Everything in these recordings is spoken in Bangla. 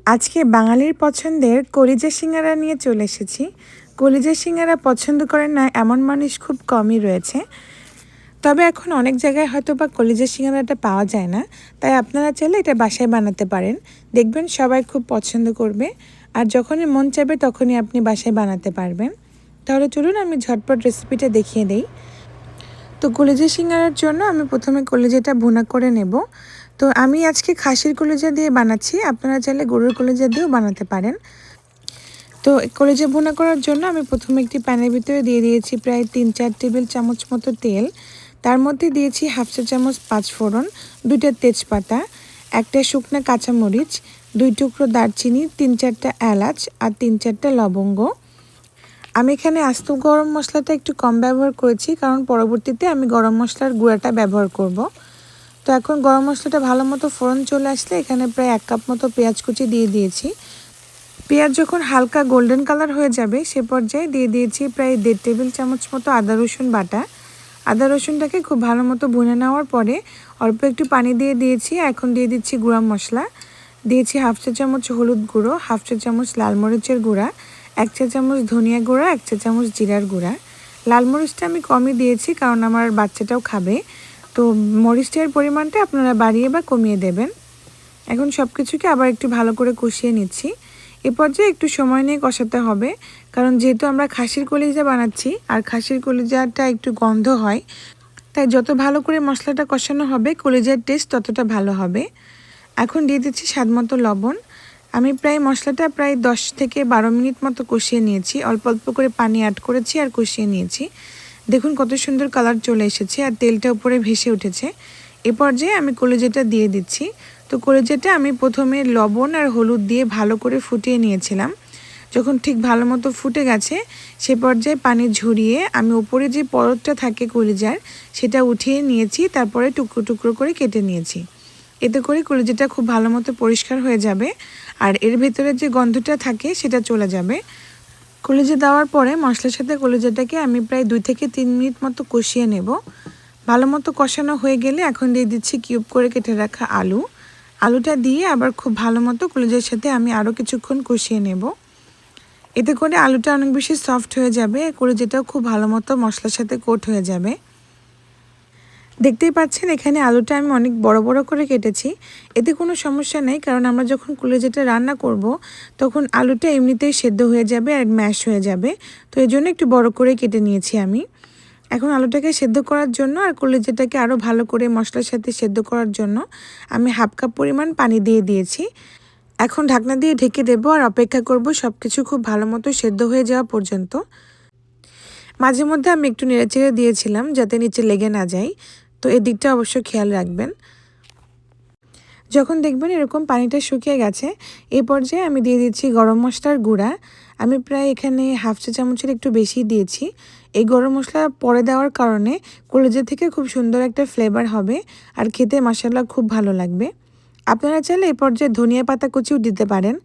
আজকে বাঙালির পছন্দের কলিজা সিঙ্গারা নিয়ে চলে এসেছি। কলিজা সিঙ্গারা পছন্দ করেন না এমন মানুষ খুব কমই রয়েছে। তবে এখন অনেক জায়গায় হয়তো বা কলিজা সিঙ্গারাটা পাওয়া যায় না, তাই আপনারা চাইলে এটা বাসায় বানাতে পারেন। দেখবেন সবাই খুব পছন্দ করবে, আর যখনই মন চাইবে তখনই আপনি বাসায় বানাতে পারবেন। তাহলে চলুন আমি ঝটপট রেসিপিটা দেখিয়ে দেই। তো কলিজা সিঙ্গারার জন্য আমি প্রথমে কলিজাটা ভুনা করে নেব। তো আমি আজকে খাসির কলিজা দিয়ে বানাচ্ছি, আপনারা চাইলে গরুর কলিজা দিয়েও বানাতে পারেন। তো কলিজা ভুনা করার জন্য আমি প্রথমে একটি প্যানের ভিতরে দিয়ে দিয়েছি প্রায় 3-4 টেবিল চামচ মতো তেল। তার মধ্যে দিয়েছি হাফ চা চামচ পাঁচফোড়ন, 2টা তেজপাতা, একটা শুকনো কাঁচামরিচ, 2 টুকরো দারচিনি, 3-4টা এলাচ আর 3-4টা লবঙ্গ। আমি এখানে আস্ত গরম মশলাটা একটু কম ব্যবহার করেছি, কারণ পরবর্তীতে আমি গরম মশলার গুঁড়াটা ব্যবহার করব। তো এখন গরম মশলাটা ভালো মতো ফোড়ন চলে আসলে এখানে প্রায় 1 কাপ মতো পেঁয়াজ কুচি দিয়ে দিয়েছি। পেঁয়াজ যখন হালকা গোল্ডেন কালার হয়ে যাবে সে পর্যায়ে দিয়ে দিয়েছি প্রায় 1.5 টেবিল চামচ মতো আদা রসুন বাটা। আদা রসুনটাকে খুব ভালো মতো ভুনে নেওয়ার পরে অল্প একটু পানি দিয়ে দিয়েছি। এখন দিয়ে দিচ্ছি গুঁড়া মশলা। দিয়েছি হাফ চা চামচ হলুদ গুঁড়ো, হাফ চা চামচ লাল মরিচের গুঁড়া, 1 চা চামচ ধনিয়া গুঁড়া, 1 চা চামচ জিরার গুঁড়া। লাল মরিচটা আমি কমই দিয়েছি কারণ আমার বাচ্চাটাও খাবে। তো মরিচটার পরিমাণটা আপনারা বাড়িয়ে বা কমিয়ে দেবেন। এখন সব কিছুকে আবার একটু ভালো করে কষিয়ে নিচ্ছি। এ পর্যায়ে একটু সময় নিয়ে কষাতে হবে, কারণ যেহেতু আমরা খাসির কলিজা বানাচ্ছি আর খাসির কলিজাটা একটু গন্ধ হয়, তাই যত ভালো করে মশলাটা কষানো হবে কলিজার টেস্ট ততটা ভালো হবে। এখন দিয়ে দিচ্ছি স্বাদমতো লবণ। আমি মশলাটা প্রায় 10 থেকে 12 মিনিট মতো কষিয়ে নিয়েছি। অল্প অল্প করে পানি অ্যাড করেছি আর কষিয়ে নিয়েছি। দেখুন কত সুন্দর কালার চলে এসেছে আর তেলটা উপরে ভেসে উঠেছে। এ পর্যায়ে আমি কলিজাটা দিয়ে দিচ্ছি। তো কলিজাটা আমি প্রথমে লবণ আর হলুদ দিয়ে ভালো করে ফুটিয়ে নিয়েছিলাম। যখন ঠিক ভালো মতো ফুটে গেছে সে পর্যায়ে পানি ঝরিয়ে আমি উপরে যে পরতটা থাকে কলিজার সেটা উঠিয়ে নিয়েছি, তারপরে টুকরো টুকরো করে কেটে নিয়েছি। এতে করে কলিজাটা খুব ভালো মতো পরিষ্কার হয়ে যাবে আর এর ভেতরে যে গন্ধটা থাকে সেটা চলে যাবে। কলিজা দেওয়ার পরে মশলার সাথে কলিজাটাকে আমি প্রায় 2 থেকে 3 মিনিট মতো কষিয়ে নেব। ভালো মতো কষানো হয়ে গেলে এখন দিয়ে দিচ্ছি কিউব করে কেটে রাখা আলু। আলুটা দিয়ে আবার খুব ভালো মতো কলিজার সাথে আমি আরও কিছুক্ষণ কষিয়ে নেব। এতে করে আলুটা অনেক বেশি সফট হয়ে যাবে, কলিজাটাও খুব ভালো মতো মশলার সাথে কোট হয়ে যাবে। দেখতেই পাচ্ছেন এখানে আলুটা আমি অনেক বড় বড় করে কেটেছি। এতে কোনো সমস্যা নেই, কারণ আমরা যখন কলিজাটা রান্না করব তখন আলুটা এমনিতেই সেদ্ধ হয়ে যাবে আর ম্যাশ হয়ে যাবে। তো এই জন্য একটু বড় করে কেটে নিয়েছি আমি। এখন আলুটাকে সেদ্ধ করার জন্য আর কলিজাটাকে আরও ভালো করে মশলার সাথে সেদ্ধ করার জন্য আমি হাফ কাপ পরিমাণ পানি দিয়ে দিয়েছি। এখন ঢাকনা দিয়ে ঢেকে দেবো আর অপেক্ষা করব সব কিছু খুব ভালো মতো সেদ্ধ হয়ে যাওয়া পর্যন্ত। মাঝে মধ্যে আমি একটু নেড়েচেড়ে দিয়েছিলাম যাতে নিচে লেগে না যায়, তো এদিকটা অবশ্য খেয়াল রাখবেন। যখন দেখবেন এরকম পানিটা শুকিয়ে গেছে এই পর্যায়ে আমি দিয়ে দিচ্ছি গরম মশলার গুঁড়া। আমি প্রায় এখানে হাফ চা চামচের একটু বেশি দিয়েছি। এই গরম মশলা পরে দেওয়ার কারণে কলিজা থেকে খুব সুন্দর একটা ফ্লেভার হবে আর খেতে মাশাআল্লাহ খুব ভালো লাগবে। আপনারা চাইলে এই পর্যায়ে ধনিয়া পাতা কুচিও দিতে পারেন,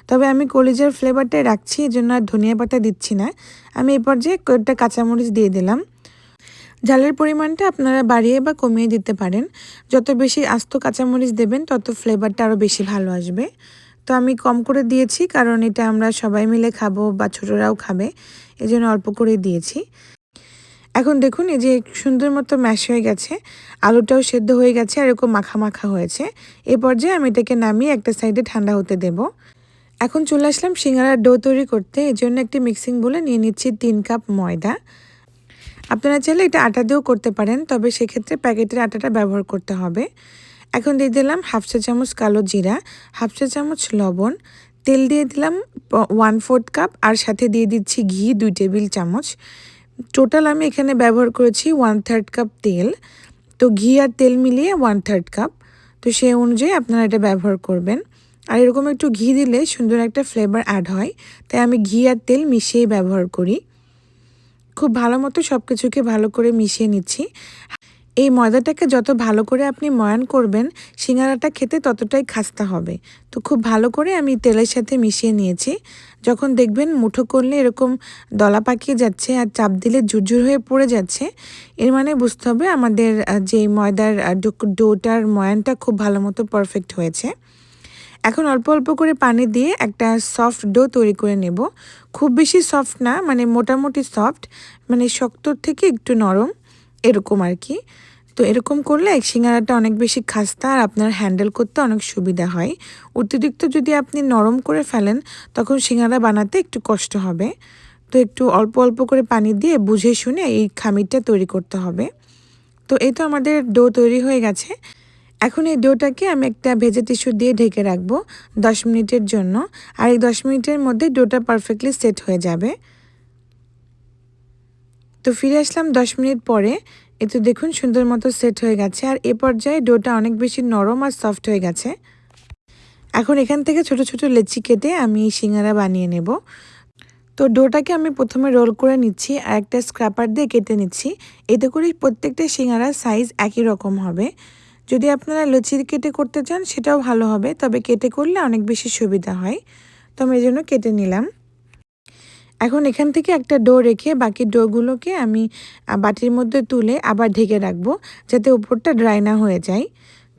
তবে আমি কলিজার ফ্লেভারটাই রাখছি, এই জন্য আর ধনিয়া পাতা দিচ্ছি না। আমি এই পর্যায়ে কয়েকটা কাঁচামরিচ দিয়ে দিলাম। ঝালের পরিমাণটা আপনারা বাড়িয়ে বা কমিয়ে দিতে পারেন। যত বেশি আস্ত কাঁচামরিচ দেবেন তত ফ্লেভারটা আরও বেশি ভালো আসবে। তো আমি কম করে দিয়েছি কারণ এটা আমরা সবাই মিলে খাবো বা ছোটরাও খাবে, এজন্য অল্প করে দিয়েছি। এখন দেখুন এই যে সুন্দর মতো ম্যাশ হয়ে গেছে, আলুটাও সেদ্ধ হয়ে গেছে আর এরকম মাখা মাখা হয়েছে। এই পর্যায়ে আমি এটাকে নামিয়ে একটা সাইডে ঠান্ডা হতে দেব। এখন চলে আসলাম সিঙ্গারার ডো তৈরি করতে। এর জন্য একটি মিক্সিং বোলে নিয়ে নিচ্ছি 3 কাপ ময়দা। আপনারা চাইলে এটা আটা দিয়েও করতে পারেন, তবে সেক্ষেত্রে প্যাকেটের আটাটা ব্যবহার করতে হবে। এখন দিয়ে দিলাম হাফ চা চামচ কালো জিরা, হাফ চা চামচ লবণ, তেল দিয়ে দিলাম 1/4 কাপ আর সাথে দিয়ে দিচ্ছি ঘি 2 টেবিল চামচ। টোটাল আমি এখানে ব্যবহার করেছি 1/3 কাপ তেল। তো ঘি আর তেল মিলিয়ে 1/3 কাপ। তো সেই অনুযায়ী আপনারা এটা ব্যবহার করবেন। আর এরকম একটু ঘি দিলে সুন্দর একটা ফ্লেভার অ্যাড হয়, তাই আমি ঘি আর তেল মিশিয়েই ব্যবহার করি। খুব ভালো মতো সব কিছুকে ভালো করে মিশিয়ে নিচ্ছি। এই ময়দাটাকে যত ভালো করে আপনি ময়ান করবেন সিঙ্গারাটা খেতে ততটাই খাস্তা হবে। তো খুব ভালো করে আমি তেলের সাথে মিশিয়ে নিয়েছি। যখন দেখবেন মুঠো করলে এরকম দলা পাকিয়ে যাচ্ছে আর চাপ দিলে ঝুরঝুর হয়ে পড়ে যাচ্ছে, এর মানে বুঝতে হবে আমাদের যে ময়দার ডোটার ময়ানটা খুব ভালো মতো পারফেক্ট হয়েছে। এখন অল্প অল্প করে পানি দিয়ে একটা সফট ডো তৈরি করে নেব। খুব বেশি সফট না, মানে মোটামুটি সফট, মানে শক্তর থেকে একটু নরম এরকম আর কি। তো এরকম করলে সিঙ্গারাটা অনেক বেশি খাস্তা আর আপনার হ্যান্ডেল করতে অনেক সুবিধা হয়। অতিরিক্ত যদি আপনি নরম করে ফেলেন তখন সিঙ্গারা বানাতে একটু কষ্ট হবে। তো একটু অল্প অল্প করে পানি দিয়ে বুঝে শুনে এই খামিরটা তৈরি করতে হবে। তো এই তো আমাদের ডো তৈরি হয়ে গেছে। এখন এই ডোটাকে আমি একটা ভেজে টিস্যু দিয়ে ঢেকে রাখবো 10 মিনিটের জন্য। আর এই 10 মিনিটের মধ্যে ডোটা পারফেক্টলি সেট হয়ে যাবে। তো ফিরে আসলাম 10 মিনিট পরে। এ তো দেখুন সুন্দর মতো সেট হয়ে গেছে। আর এ পর্যায়ে ডোটা অনেক বেশি নরম আর সফট হয়ে গেছে। এখন এখান থেকে ছোট ছোট লেচি কেটে আমি সিঙ্গারা বানিয়ে নেব। তো ডোটাকে আমি প্রথমে রোল করে নিচ্ছি আর একটা স্ক্র্যাপার দিয়ে কেটে নিচ্ছি। এতে করে প্রত্যেকটা সিঙ্গারার সাইজ একই রকম হবে। যদি আপনারা লুচি কেটে করতে চান সেটাও ভালো হবে, তবে কেটে করলে অনেক বেশি সুবিধা হয়। তো আমি এই জন্য কেটে নিলাম। এখন এখান থেকে একটা ডো রেখে বাকি ডোগুলোকে আমি বাটির মধ্যে তুলে আবার ঢেকে রাখবো, যাতে উপরটা ড্রাই না হয়ে যায়।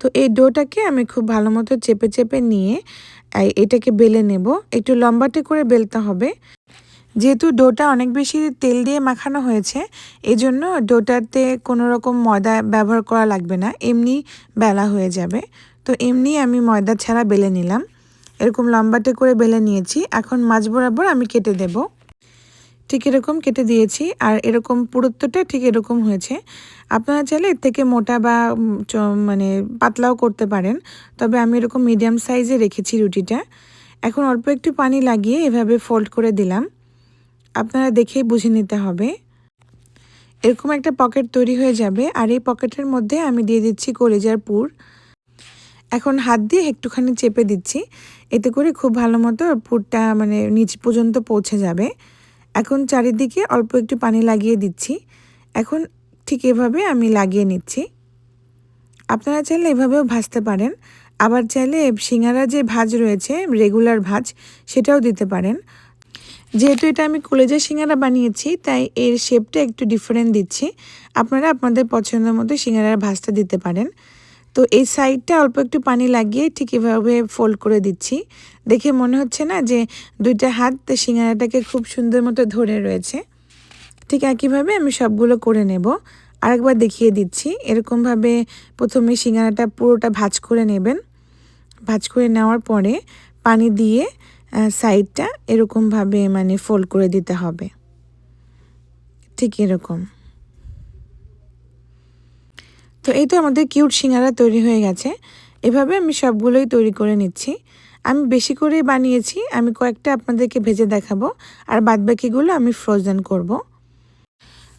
তো এই ডোটাকে আমি খুব ভালো মতো চেপে চেপে নিয়ে এটাকে বেলে নেব। একটু লম্বাটে করে বেলতে হবে। যেহেতু ডোটা অনেক বেশি তেল দিয়ে মাখানো হয়েছে, এজন্য ডোটাতে কোনো রকম ময়দা ব্যবহার করা লাগবে না, এমনি বেলা হয়ে যাবে। তো এমনি আমি ময়দা ছাড়া বেলে নিলাম। এরকম লম্বাটে করে বেলে নিয়েছি। এখন মাঝ বরাবর আমি কেটে দেব। ঠিক এরকম কেটে দিয়েছি আর এরকম পুরুত্বটা ঠিক এরকম হয়েছে। আপনারা চাইলে এর থেকে মোটা বা মানে পাতলাও করতে পারেন, তবে আমি এরকম মিডিয়াম সাইজে রেখেছি রুটিটা। এখন অল্প একটু পানি লাগিয়ে এভাবে ফোল্ড করে দিলাম। আপনারা দেখেই বুঝে নিতে হবে। এরকম একটা পকেট তৈরি হয়ে যাবে আর এই পকেটের মধ্যে আমি দিয়ে দিচ্ছি কলিজার পুর। এখন হাত দিয়ে একটুখানি চেপে দিচ্ছি, এতে করে খুব ভালো মতো পুরটা মানে নিচ পর্যন্ত পৌঁছে যাবে। এখন চারিদিকে অল্প একটু পানি লাগিয়ে দিচ্ছি। এখন ঠিক এভাবে আমি লাগিয়ে নিচ্ছি। আপনারা চাইলে এভাবেও ভাজতে পারেন, আবার চাইলে সিঙ্গারা যে ভাজ রয়েছে রেগুলার ভাজ সেটাও দিতে পারেন। যেহেতু এটা আমি কলেজের সিঙ্গারা বানিয়েছি তাই এর শেপটা একটু ডিফারেন্ট দিচ্ছি। আপনারা আপনাদের পছন্দের মতো সিঙ্গারার ভাজটা দিতে পারেন। তো এই সাইডটা অল্প একটু পানি লাগিয়ে ঠিক এভাবে ফোল্ড করে দিচ্ছি। দেখে মনে হচ্ছে না যে দুইটা হাত সিঙ্গারাটাকে খুব সুন্দর মতো ধরে রয়েছে। ঠিক একইভাবে আমি সবগুলো করে নেব। আরেকবার দেখিয়ে দিচ্ছি। এরকমভাবে প্রথমে সিঙ্গারাটা পুরোটা ভাজ করে নেবেন। ভাজ করে নেওয়ার পরে পানি দিয়ে সাইডটা এরকমভাবে মানে ফোল্ড করে দিতে হবে, ঠিক এরকম। তো এই তো আমাদের কিউট সিঙ্গারা তৈরি হয়ে গেছে। এভাবে আমি সবগুলোই তৈরি করে নিচ্ছি। আমি বেশি করেই বানিয়েছি, আমি কয়েকটা আপনাদেরকে ভেজে দেখাবো আর বাদবাকিগুলো আমি ফ্রোজেন করব।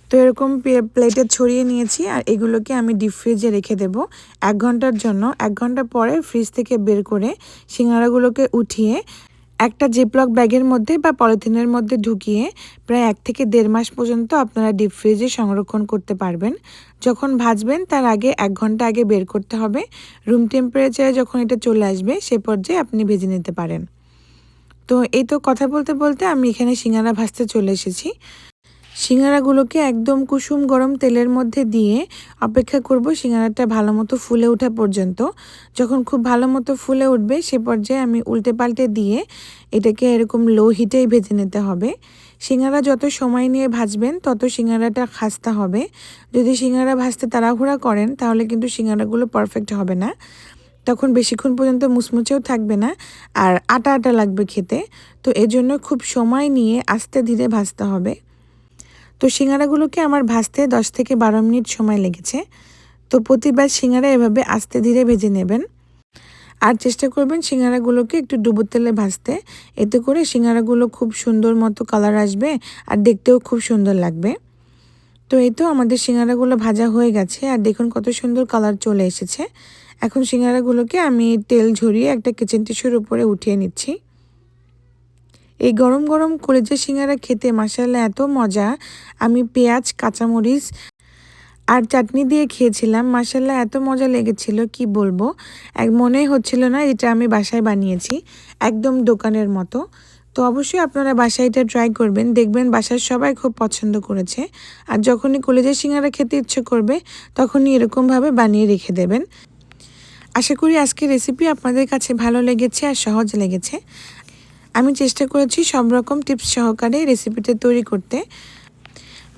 তো এরকম প্লেটে ছড়িয়ে নিয়েছি আর এগুলোকে আমি ডিপ ফ্রিজে রেখে দেব 1 ঘন্টার জন্য। 1 ঘন্টা পরে ফ্রিজ থেকে বের করে সিঙ্গারাগুলোকে উঠিয়ে একটা জিপলক ব্যাগের মধ্যে বা পলিথিনের মধ্যে ঢুকিয়ে প্রায় 1 থেকে 1.5 মাস পর্যন্ত আপনারা ডিপ ফ্রিজে সংরক্ষণ করতে পারবেন। যখন ভাজবেন তার আগে 1 ঘন্টা আগে বের করতে হবে। রুম টেম্পারেচারে যখন এটা চলে আসবে সে পর্যায়ে আপনি ভেজে নিতে পারেন। তো এই তো কথা বলতে বলতে আমি এখানে সিঙ্গারা ভাজতে চলে এসেছি। সিঙ্গারাগুলোকে একদম কুসুম গরম তেলের মধ্যে দিয়ে অপেক্ষা করব সিঙ্গারাটা ভালো মতো ফুলে ওঠা পর্যন্ত। যখন খুব ভালো মতো ফুলে উঠবে সে পর্যায়ে আমি উল্টে পাল্টে দিয়ে এটাকে এরকম লো হিটেই ভেজে নিতে হবে। সিঙ্গারা যত সময় নিয়ে ভাজবেন তত সিঙ্গারাটা খাস্তা হবে। যদি সিঙ্গারা ভাজতে তাড়াহুড়া করেন তাহলে কিন্তু সিঙ্গারাগুলো পারফেক্ট হবে না, তখন বেশিক্ষণ পর্যন্ত মুচমুচেও থাকবে না আর আটা আটা লাগবে খেতে। তো এজন্য খুব সময় নিয়ে আস্তে ধীরে ভাজতে হবে। তো সিঙ্গারাগুলোকে আমার ভাজতে 10 থেকে 12 মিনিট সময় লেগেছে। তো প্রতিবার সিঙ্গারা এভাবে আস্তে ধীরে ভেজে নেবেন আর চেষ্টা করবেন সিঙ্গারাগুলোকে একটু ডুবো তেলে ভাজতে। এতে করে সিঙ্গারাগুলো খুব সুন্দর মতো কালার আসবে আর দেখতেও খুব সুন্দর লাগবে। তো এই তো আমাদের সিঙ্গারাগুলো ভাজা হয়ে গেছে আর দেখুন কত সুন্দর কালার চলে এসেছে। এখন সিঙ্গারাগুলোকে আমি তেল ঝরিয়ে একটা কিচেন টিস্যুর উপরে উঠিয়ে নিচ্ছি। এই গরম গরম কলেজের সিঙ্গারা খেতে মাশাআল্লাহ এত মজা। আমি পেঁয়াজ, কাঁচামরিচ আর চাটনি দিয়ে খেয়েছিলাম। মাশাআল্লাহ এত মজা লেগেছিল কি বলবো। মনেই হচ্ছিল না এটা আমি বাসায় বানিয়েছি, একদম দোকানের মতো। তো অবশ্যই আপনারা বাসায় এটা ট্রাই করবেন, দেখবেন বাসার সবাই খুব পছন্দ করেছে। আর যখনই কলেজের সিঙ্গারা খেতে ইচ্ছে করবে তখনই এরকমভাবে বানিয়ে রেখে দেবেন। আশা করি আজকের রেসিপি আপনাদের কাছে ভালো লেগেছে আর সহজ লেগেছে। আমি চেষ্টা করেছি সব রকম টিপস সহকারে রেসিপিটা তৈরি করতে।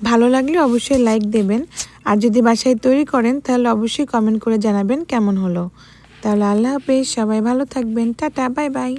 ভালো লাগলে অবশ্যই লাইক দেবেন, আর যদি বাসায় তৈরি করেন তাহলে অবশ্যই কমেন্ট করে জানাবেন কেমন হলো। তাহলে আল্লাহ হাফেজ, সবাই ভালো থাকবেন, টাটা, বাই বাই।